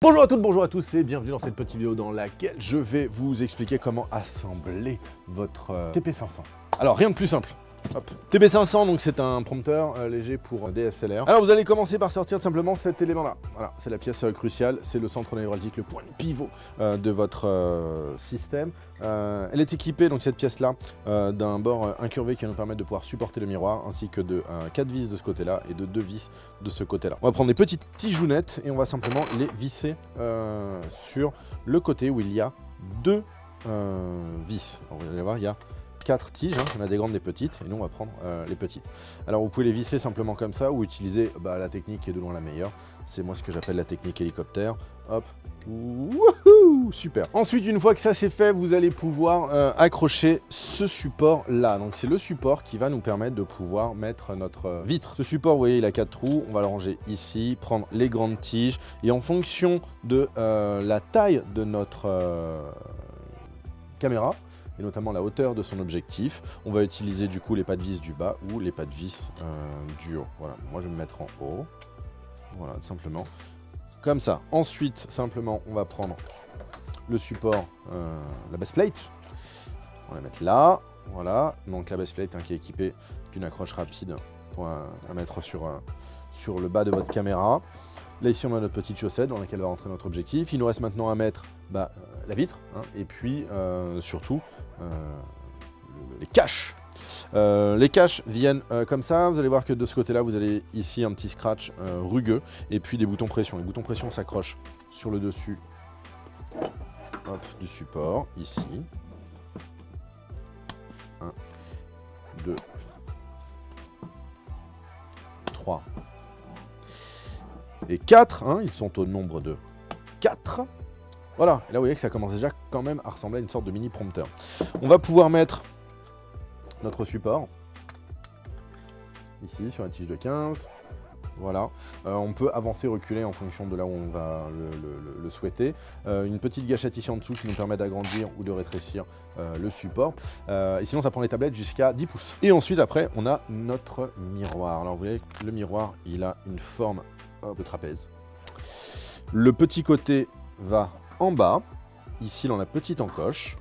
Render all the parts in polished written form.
Bonjour à toutes, bonjour à tous et bienvenue dans cette petite vidéo dans laquelle je vais vous expliquer comment assembler votre TP500. Alors rien de plus simple. Hop. TP500, donc c'est un prompteur léger pour DSLR. Alors vous allez commencer par sortir simplement cet élément là. Voilà, c'est la pièce cruciale, c'est le centre névralgique, le point de pivot de votre système. Elle est équipée, donc cette pièce là, d'un bord incurvé qui va nous permettre de pouvoir supporter le miroir, ainsi que de 4 vis de ce côté là et de 2 vis de ce côté là. On va prendre des petites tijounettes et on va simplement les visser sur le côté où il y a 2 vis. Alors, vous allez voir, il y a 4 tiges, hein. On a des grandes, des petites, et nous on va prendre les petites. Alors vous pouvez les visser simplement comme ça, ou utiliser la technique qui est de loin la meilleure. C'est moi ce que j'appelle la technique hélicoptère. Hop, wouhou, super. Ensuite, une fois que ça c'est fait, vous allez pouvoir accrocher ce support là. Donc c'est le support qui va nous permettre de pouvoir mettre notre vitre. Ce support, vous voyez, il a 4 trous, on va le ranger ici, prendre les grandes tiges, et en fonction de la taille de notre caméra, et notamment la hauteur de son objectif, on va utiliser du coup les pas de vis du bas ou les pas de vis du haut. Voilà, moi je vais me mettre en haut, voilà, tout simplement, comme ça. Ensuite, simplement, on va prendre le support, la base plate, on va la mettre là, voilà, donc la base plate qui est équipée d'une accroche rapide pour la mettre sur le bas de votre caméra. Là ici on a notre petite chaussette dans laquelle va rentrer notre objectif. Il nous reste maintenant à mettre la vitre, hein, et puis surtout les caches. Les caches viennent comme ça. Vous allez voir que de ce côté là vous avez ici un petit scratch rugueux et puis des boutons pression. Les boutons pression s'accrochent sur le dessus, hop, du support ici. 1, 2, 3 et 4, hein, ils sont au nombre de 4. Voilà, et là vous voyez que ça commence déjà quand même à ressembler à une sorte de mini prompteur. On va pouvoir mettre notre support ici sur la tige de 15. Voilà, on peut avancer, reculer en fonction de là où on va le souhaiter. Une petite gâchette ici en dessous qui nous permet d'agrandir ou de rétrécir le support. Et sinon ça prend les tablettes jusqu'à 10 pouces. Et ensuite après on a notre miroir. Alors vous voyez que le miroir il a une forme de trapèze. Le petit côté va en bas, ici dans la petite encoche.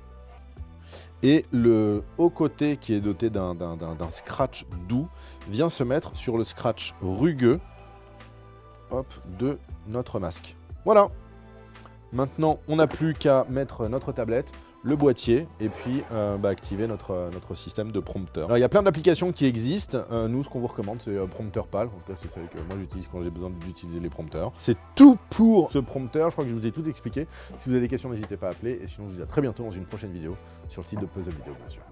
Et le haut côté qui est doté d'un scratch doux vient se mettre sur le scratch rugueux, hop, de notre masque. Voilà. Maintenant, on n'a plus qu'à mettre notre tablette, le boîtier, et puis activer notre système de prompteur. Alors, il y a plein d'applications qui existent. Nous, ce qu'on vous recommande, c'est Prompteur Pal. En tout cas, c'est celle que moi j'utilise quand j'ai besoin d'utiliser les prompteurs. C'est tout pour ce prompteur. Je crois que je vous ai tout expliqué. Si vous avez des questions, n'hésitez pas à appeler. Et sinon, je vous dis à très bientôt dans une prochaine vidéo sur le site de Puzzle Vidéo, bien sûr.